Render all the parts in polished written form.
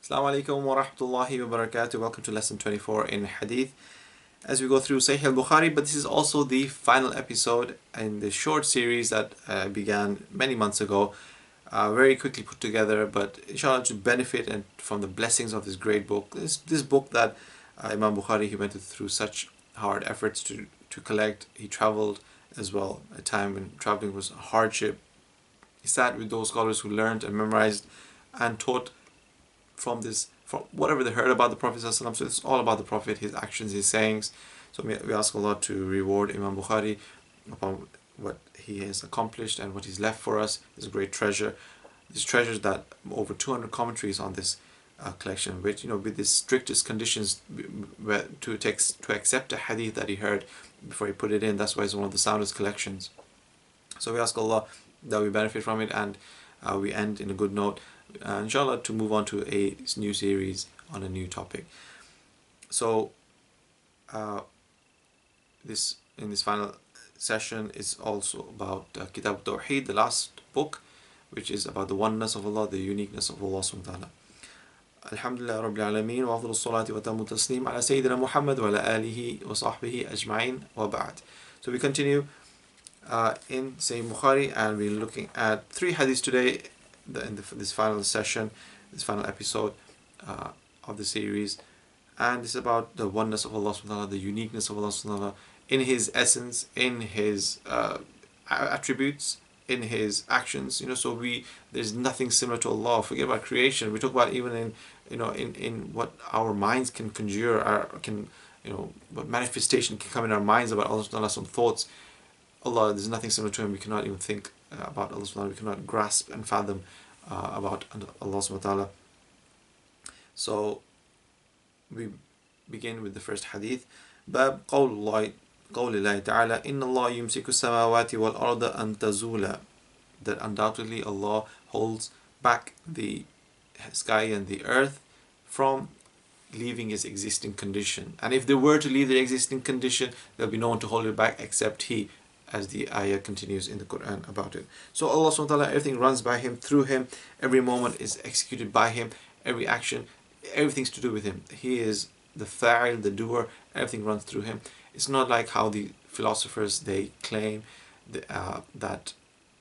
Assalamu alaikum wa rahmatullahi wa barakatuh. Welcome to lesson 24 in Hadith. As we go through Saheeh alBukhari, but this is also the final episode in the short series that began many months ago. Very quickly put together, but inshallah to benefit and from the blessings of this great book. This book that Imam Bukhari, he went through such hard efforts to collect. He traveled as well, a time when traveling was a hardship. He sat with those scholars who learned and memorized and taught from whatever they heard about the Prophet ﷺ. So it's all about the Prophet, his actions, his sayings. So we ask Allah to reward Imam Bukhari upon what he has accomplished and what he's left for us. It's a great treasure. These treasures that over 200 commentaries on this collection, which with the strictest conditions to accept a hadith that he heard before he put it in. That's why it's one of the soundest collections. So we ask Allah that we benefit from it, and we end in a good note. Inshallah, to move on to a new series on a new topic. So in this final session is also about Kitab Tawheed, the last book, which is about the oneness of Allah, the uniqueness of Allah subhanahu wa ta'ala. Alhamdulillah Rabbil Alameen wa afdalu salati wa tamu taslim ala Sayyidina Muhammad wa ala alihi wa sahbihi ajma'in wa ba'd. So we continue in Sayyid Bukhari, and we're looking at 3 hadiths today in this final session, this final episode of the series. And it's about the oneness of Allah subhanahu wa ta'ala, the uniqueness of Allah subhanahu wa ta'ala in His essence, in His attributes, in His actions. So there's nothing similar to Allah. Forget about creation. We talk about even in what our minds can conjure, what manifestation can come in our minds about Allah subhanahu wa ta'ala, some thoughts. Allah, there's nothing similar to Him. We cannot even think about Allah subhanahu wa ta'ala. We cannot grasp and fathom about Allah subhanahu wa ta'ala. So we begin with the first hadith. Bab qawli Allah ta'ala, inna Allah yumsiku samawati wal arda an tazula. That undoubtedly Allah holds back the sky and the earth from leaving its existing condition. And if they were to leave their existing condition, there'll be no one to hold it back except He, as the ayah continues in the Qur'an about it. So Allah subhanahu wa ta'ala, everything runs by Him, through Him, every moment is executed by Him, every action, everything's to do with Him. He is the fa'il, the doer, everything runs through Him. It's not like how the philosophers, they claim that Allah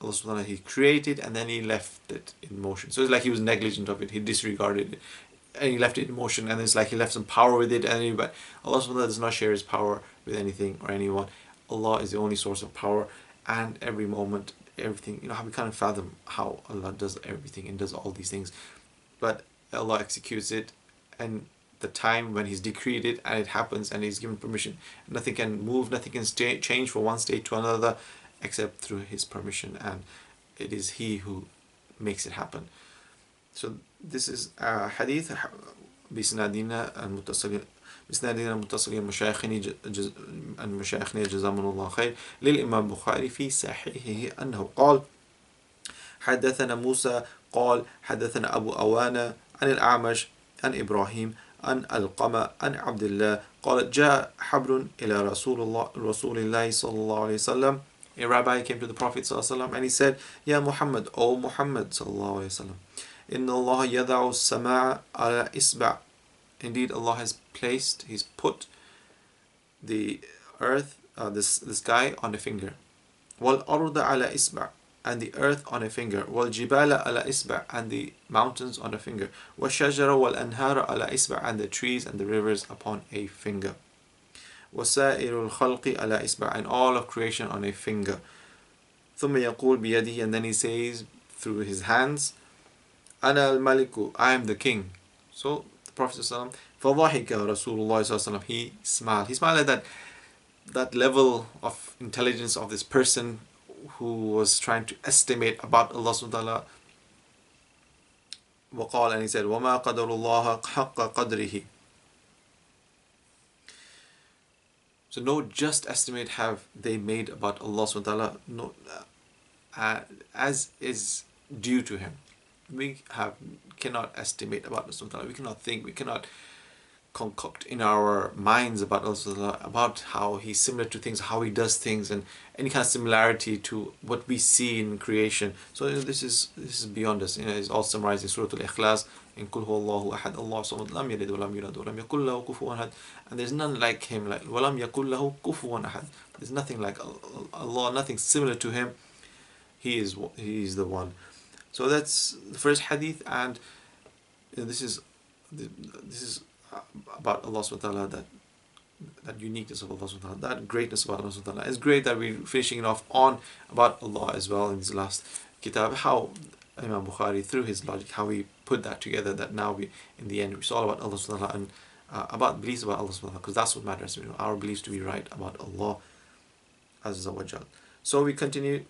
subhanahu wa ta'ala, He created and then He left it in motion. So it's like He was negligent of it, He disregarded it, and He left it in motion, and it's like He left some power with it. But Allah subhanahu wa ta'ala does not share His power with anything or anyone. Allah is the only source of power, and every moment, everything, we can't fathom how Allah does everything and does all these things, but Allah executes it, and the time when He's decreed it, and it happens, and He's given permission. Nothing can move, nothing can change from one state to another except through His permission, and it is He who makes it happen. So this is a hadith بسنادنا المتصلين مشايخنا جزاهم الله خير للإمام بخاري في صحيحه أنه قال حدثنا موسى قال حدثنا أبو أوانا عن الأعمش عن إبراهيم عن القمة عن عبد الله قال جاء حبر إلى رسول الله صلى الله عليه وسلم. A rabbi came to the Prophet صلى الله عليه وسلم and he said, Ya Muhammad, O Muhammad صلى الله عليه وسلم, إن الله يضع السماء على إصبع. Indeed, Allah has placed, He's put the earth, the sky on a finger. وَالْأَرْضَ عَلَى إِصْبَعٍ, and the earth on a finger. وَالْجِبَالَ عَلَى إِصْبَعٍ, and the mountains on a finger. وَالشَّجَرَ وَالْأَنْهَارَ عَلى إِصْبَعٍ, and the trees and the rivers upon a finger. وَسَائِرُ الْخَلْقِ عَلى إِصْبَعٍ, and all of creation on a finger. ثُمَّ يَقُولُ بِيَدِهِ, and then he says through his hands, أَنَا الْمَلِكُ, I am the king. So Prophet ﷺ, فَضَحِكَ رَسُولُ اللَّهِ ﷺ, he smiled. He smiled at that level of intelligence of this person who was trying to estimate about Allah subhanahu wa ta'ala. وقال, and he said, وَمَا قَدَرُ اللَّهَ حَقَّ قَدْرِهِ. So no just estimate have they made about Allah subhanahu wa ta'ala, no, as is due to Him. We cannot estimate about Allah subhanahu wa ta'ala. We cannot think, we cannot concoct in our minds about Allah subhanahu wa ta'ala, about how He's similar to things, how He does things, and any kind of similarity to what we see in creation. So this is beyond us. It's all summarized in Surah Al-Ikhlas in Qul Huwallahu Ahad, Allahu Samad, Lam Yalid Walam Yulad Walam Yakul Lahu Kufuwan Ahad, and there's none like him, like Walam Yakul Lahu Kufuwan Ahad. There's nothing like Allah, nothing similar to him. He is the one. So that's the first hadith, and this is about Allah subhanahu wa ta'ala, that uniqueness of Allah subhanahu wa ta'ala, that greatness of Allah subhanahu wa ta'ala. It's great that we're finishing it off on about Allah as well in this last kitab, how Imam Bukhari, through his logic, how we put that together, that now we, in the end, it's all about Allah subhanahu wa ta'ala, and about beliefs about Allah subhanahu wa ta'ala, because that's what matters, our beliefs to be right about Allah Azza wa Jal. So we continue,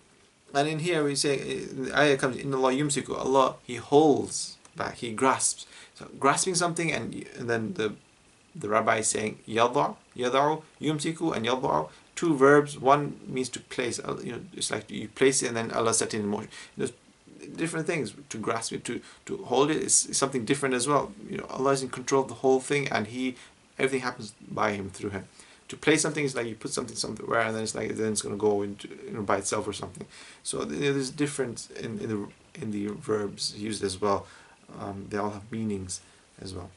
and in here we say, the ayah comes, Inna Allah yumsiku, Allah, He holds back, He grasps. So grasping something, and then the rabbi is saying yada'u, yumsiku, and yada'u, two verbs. One means to place, it's like you place it and then Allah set it in motion. There's different things. To grasp it, to hold it is something different as well. Allah is in control of the whole thing, and everything happens by Him, through Him. To place something is like you put something somewhere, and then it's going to go into by itself or something. So there's difference in the verbs used as well. They all have meanings as well.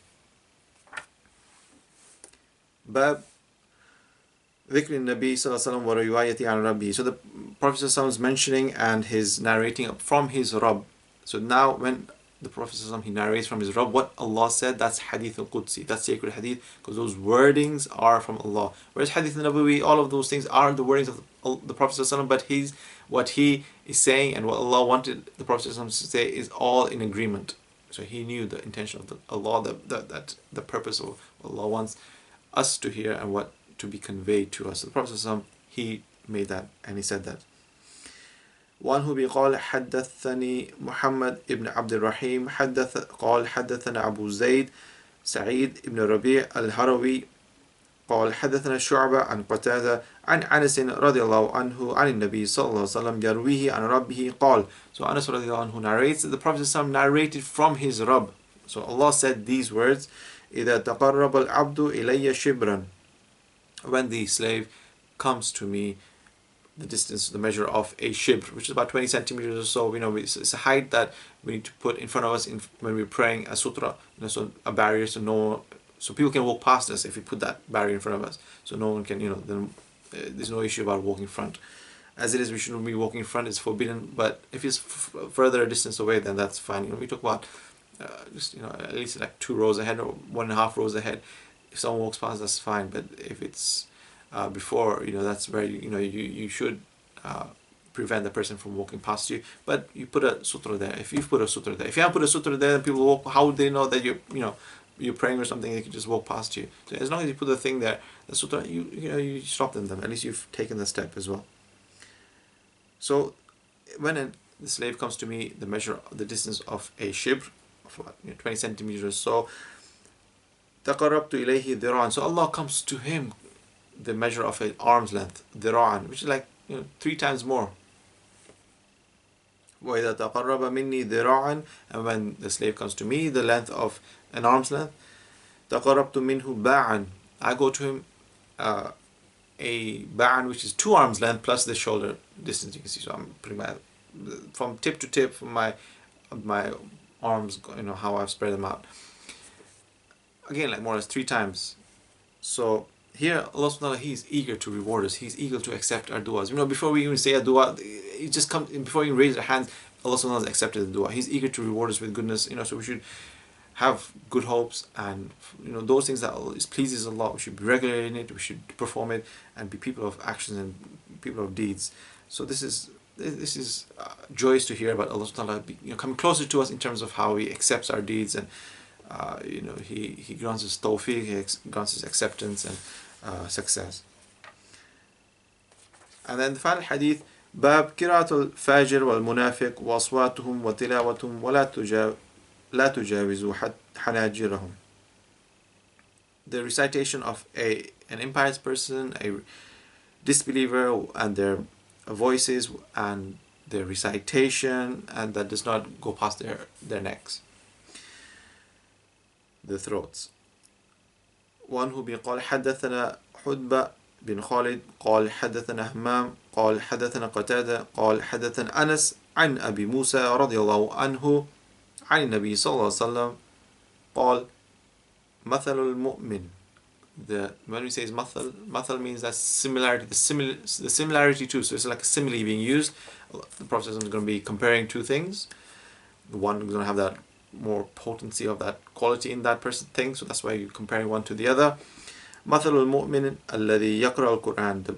Bab ذكر النبي صلى الله عليه وسلم وروايته عن ربه. So the Prophet صلى الله عليه وسلم is mentioning and his narrating from his Rabb. So now when the Prophet صلى الله عليه وسلم, he narrates from his Rabb what Allah said, that's Hadith al-Qudsi, that's sacred hadith, because those wordings are from Allah. Whereas Hadith al-Nabawi, all of those things are the wordings of the Prophet صلى الله عليه وسلم, but what he is saying and what Allah wanted the Prophet صلى الله عليه وسلم to say is all in agreement. So he knew the intention of Allah, that the purpose of what Allah wants us to hear and what to be conveyed to us. So the Prophet ﷺ, he made that, and he said that. وعنه بقال حدثني محمد ابن عبد الرحيم قال حدثنا أبو زيد سعيد ابن ربيع الهروي قال حدثنا شعبة عن قتادة عن أنس رضي الله عنه عن النبي صلى الله عليه وسلم يرويه عن ربه قال. So Anas رضي الله عنه narrates that the Prophet ﷺ narrated from his Rabb. So Allah said these words, إذا تقرب العبد إلي شبرا, when the slave comes to me, the distance, the measure of a shibr, which is about 20 centimeters or so. It's a height that we need to put in front of us when we're praying, a sutra, so a barrier, so people can walk past us if we put that barrier in front of us. So no one can, then there's no issue about walking in front. As it is, we shouldn't be walking in front, it's forbidden. But if it's further a distance away, then that's fine. We talk about at least like 2 rows ahead or 1.5 rows ahead. If someone walks past, that's fine. But if it's before, that's where you should prevent the person from walking past you. But you put a sutra there. If you put a sutra there, if you haven't put a sutra there, then people walk. How would they know that you're praying or something? They can just walk past you. So as long as you put the thing there, the sutra, you stop them. At least you've taken the step as well. So when the slave comes to me, the distance of a shibr, of 20 centimeters or so, تقربت إليه ذراعا. So Allah comes to him the measure of an arm's length, ذراعا, which is like 3 times more. وإذا تقرب مني ذراعا, and when the slave comes to me, the length of an arm's length, تقربت منه باعا, I go to him a ba'an, which is 2 arms length plus the shoulder distance. You can see, so I'm putting my from tip to tip, from my arms, how I've spread them out. Again, like more or less 3 times. So here, Allah subhanahu wa ta'ala, He's eager to reward us. He's eager to accept our du'as. Before we even say a du'a, it just comes, before we raise our hands, Allah subhanahu wa ta'ala has accepted the du'a. He's eager to reward us with goodness. So we should have good hopes, and those things that pleases Allah, we should be regular in it, we should perform it, and be people of actions and people of deeds. So this is joyous to hear about Allah subhanahu wa ta'ala coming closer to us in terms of how He accepts our deeds, and He grants us tawfiq, He grants us acceptance and success. And then the final hadith, باب قراءة الفاجر والمنافق وأصواتهم وتلاوتهم لا تجاوزوا حناجرهم. The recitation of an impious person, a disbeliever, and their voices and their recitation, and that does not go past their necks, the throats. وعنه بقال حدثنا حدبة بن خالد قال حدثنا همام قال حدثنا قتادة قال حدثنا أنس عن أبي موسى رضي الله عنه عن النبي صلى الله عليه وسلم قال مثل المؤمن. When we say mathal means that similarity, the similarity too. So it's like a simile being used. The Prophet is going to be comparing two things. One is going to have that more potency of that quality in that person thing. So that's why you're comparing one to the other. مثل المؤمن الذي يقرأ القرآن. The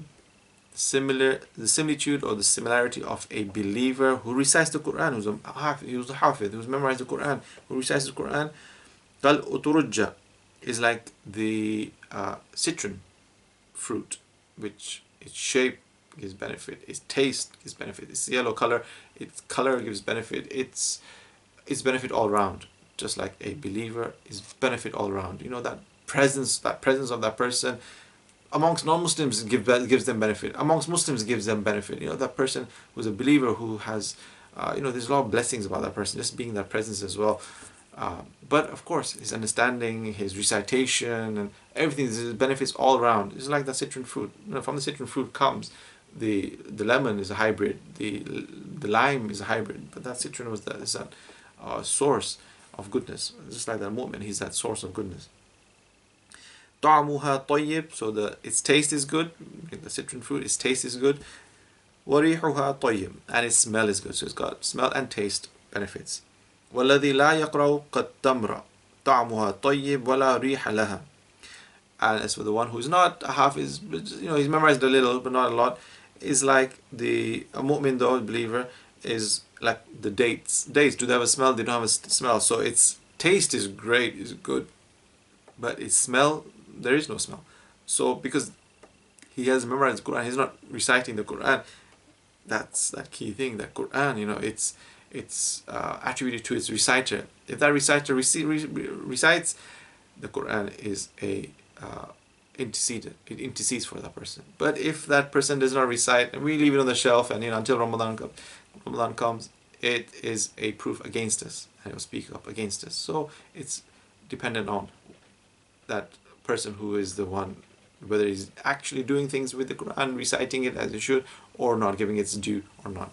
similitude or the similarity of a believer who recites the Quran, who's a hafid, who's memorized the Quran, who recites the Quran. قال أترجة is like the citron fruit, which its shape gives benefit, its taste gives benefit, its yellow color, its color gives benefit, its benefit all around. Just like a believer is benefit all around. You know, that presence of that person amongst non-Muslims gives them benefit. Amongst Muslims gives them benefit. You know, that person who's a believer who has, there's a lot of blessings about that person, just being that presence as well. But of course, his understanding, his recitation, and everything, his benefits all around. It's like the citron fruit. You know, from the citron fruit comes the lemon is a hybrid, the lime is a hybrid, but that citron is that source of goodness. Just like that mu'min, he's that source of goodness. طعمها طيب, so its taste is good. The citron fruit, its taste is good. وريحها طيب, and its smell is good. So it's got smell and taste benefits. والذي لا يقرأ كالتمر طعمها طيب ولا ريح لها. And as for the one who's not a hafiz, he's memorized a little but not a lot, is like a mu'min, the believer, is like the dates. Dates, do they have a smell? They don't have a smell. So its taste is great, is good, but its smell, there is no smell. So because he has memorized the Quran, he's not reciting the Quran. That's that key thing, that Quran, it's attributed to its reciter. If that reciter recites, the Quran is a it intercedes for that person. But if that person does not recite, and we leave it on the shelf, and until Ramadan comes, it is a proof against us, and it will speak up against us. So it's dependent on that person who is the one, whether he's actually doing things with the Quran, reciting it as he should, or not, giving its due or not.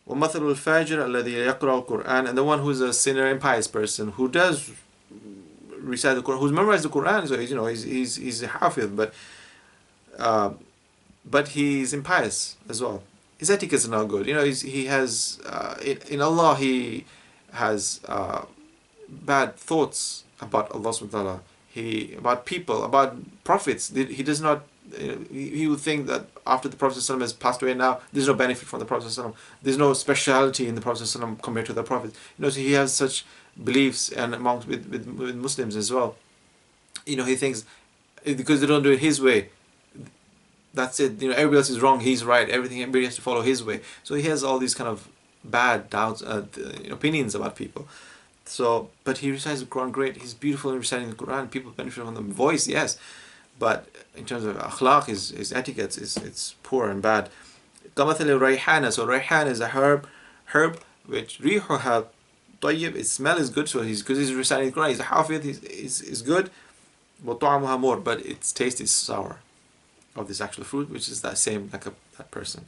وَمَثَلُ الْفَاجِرِ الَّذِي يَقْرَأُ الْقُرْآنَ, and the one who's a sinner, impious person, who does recite the Quran, who's memorized the Quran, so he's a hafiz, but he's impious as well. His etiquette is not good. He has in Allah he has bad thoughts about Allah subhanahu wa ta'ala, about people, about prophets. He does not. He would think that after the Prophet ﷺ has passed away now, there's no benefit from the Prophet ﷺ. There's no speciality in the Prophet ﷺ compared to the Prophet. So he has such beliefs, and amongst with Muslims as well. He thinks because they don't do it his way, that's it. Everybody else is wrong, he's right. Everybody has to follow his way. So he has all these kind of bad doubts, opinions about people. So, but he recites the Quran great. He's beautiful in reciting the Quran. People benefit from the voice, yes. But in terms of akhlaq, his etiquette, it's poor and bad. كَمَثَلِ الرَّيْحَانَ, so rayhan is a herb which رِيحُهَا طيب, its smell is good, so because he's reciting the Quran, he's a hafid, he's good. وَطَعْمُهَا مُرٌّ, but its taste is sour, of this actual fruit, which is that same like that person.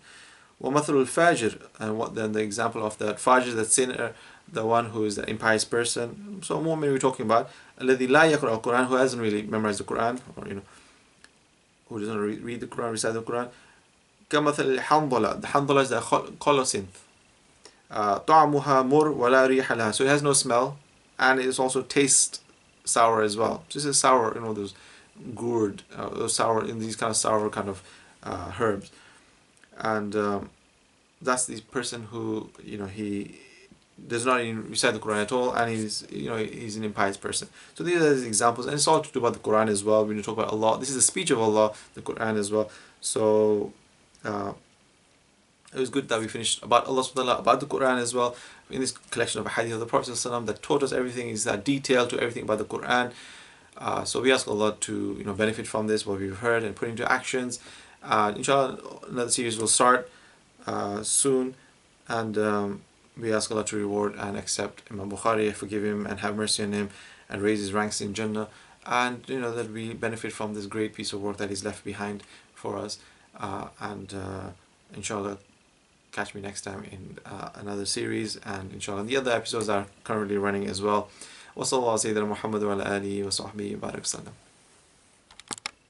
وَمَثَلُ الْفَاجِرِ, and what then the example of that fajr, that sinner, the one who is the impious person. So mu'min we're talking about, الَّذِي لَا يَقْرَأُ الْقُرْآنَ, who hasn't really memorized the Quran, or who doesn't read the Quran, recite the Quran. كَمَثَلِ الْحَنْظَلَةِ, the handala is the colocynth. طَعْمُهَا مُرٌّ وَلَا رِيحَ لَهَا, so it has no smell, and it also tastes sour as well. This is sour, those gourd, those sour, in these kind of sour kind of herbs. And that's the person who he does not even recite the Quran at all, and he's an impious person. So these are the examples, and it's all to do about the Quran as well. When you talk about Allah, this is the speech of Allah, the Quran as well. So it was good that we finished about Allah subhanahu wa ta'ala, about the Quran as well, in this collection of a hadith of the Prophet that taught us everything, is that detail to everything about the Quran. So we ask Allah to benefit from this, what we've heard, and put into actions. Inshallah, another series will start soon, and we ask Allah to reward and accept Imam Bukhari, forgive him and have mercy on him, and raise his ranks in Jannah, and that we benefit from this great piece of work that he's left behind for us. And inshallah, catch me next time in another series, and inshallah the other episodes are currently running as well. وصلى الله على سيدنا محمد وعلى آله وصحبه وبارك وسلم.